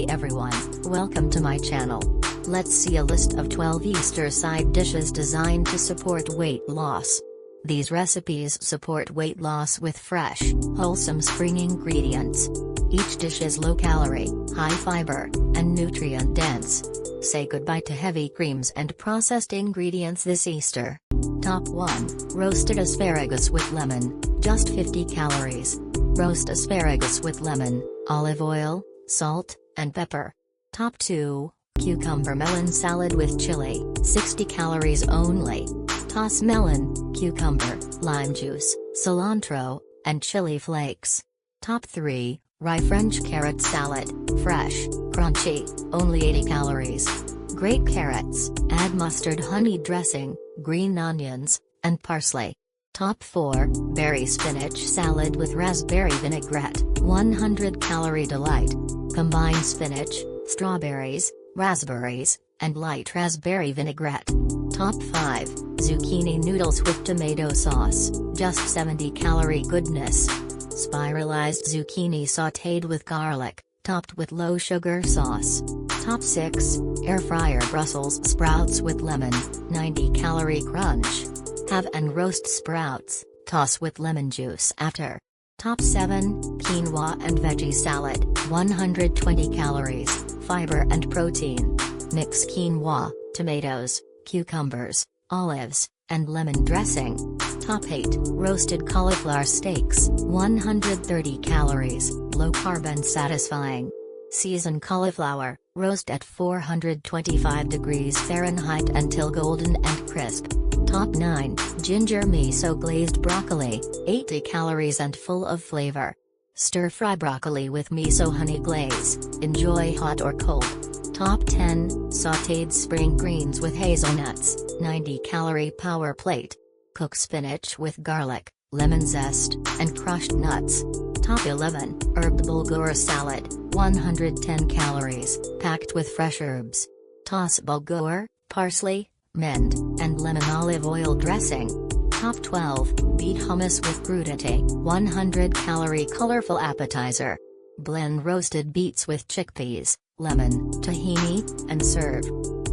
Hey everyone, welcome to my channel. Let's see a list of 12 Easter side dishes designed to support weight loss. These recipes support weight loss with fresh, wholesome spring ingredients. Each dish is low calorie, high fiber, and nutrient dense. Say goodbye to heavy creams and processed ingredients this Easter. Top 1, Roasted Asparagus with Lemon, just 50 calories. Roast asparagus with lemon, olive oil, salt, and pepper. Top 2, Cucumber Melon Salad with Chili, 60 calories only. Toss melon, cucumber, lime juice, cilantro, and chili flakes. Top 3, Rye French Carrot Salad, fresh, crunchy, only 80 calories. Grate carrots, add mustard honey dressing, green onions, and parsley. Top 4, Berry Spinach Salad with Raspberry Vinaigrette, 100 calorie delight. Combine spinach, strawberries, raspberries, and light raspberry vinaigrette. Top 5, Zucchini Noodles with Tomato Sauce, just 70 calorie goodness. Spiralized zucchini sautéed with garlic, topped with low sugar sauce. Top 6, Air Fryer Brussels Sprouts with Lemon, 90 calorie crunch. Have and roast sprouts, toss with lemon juice after. Top 7, Quinoa and Veggie Salad, 120 calories, fiber and protein. Mix quinoa, tomatoes, cucumbers, olives, and lemon dressing. Top 8, Roasted Cauliflower Steaks, 130 calories, low carb and satisfying. Season cauliflower, roast at 425 degrees Fahrenheit until golden and crisp. Top 9, Ginger Miso Glazed Broccoli, 80 calories and full of flavor. Stir-fry broccoli with miso honey glaze, enjoy hot or cold. Top 10, Sautéed Spring Greens with Hazelnuts, 90 calorie power plate. Cook spinach with garlic, lemon zest, and crushed nuts. Top 11, Herbed Bulgur Salad, 110 calories, packed with fresh herbs. Toss bulgur, parsley, mint, and lemon olive oil dressing. Top 12, Beet Hummus with Crudité, 100 calorie colorful appetizer. Blend roasted beets with chickpeas, lemon, tahini, and serve.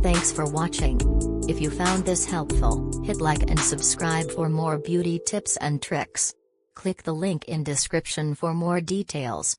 Thanks for watching. If you found this helpful, hit like and subscribe for more beauty tips and tricks. Click the link in description for more details.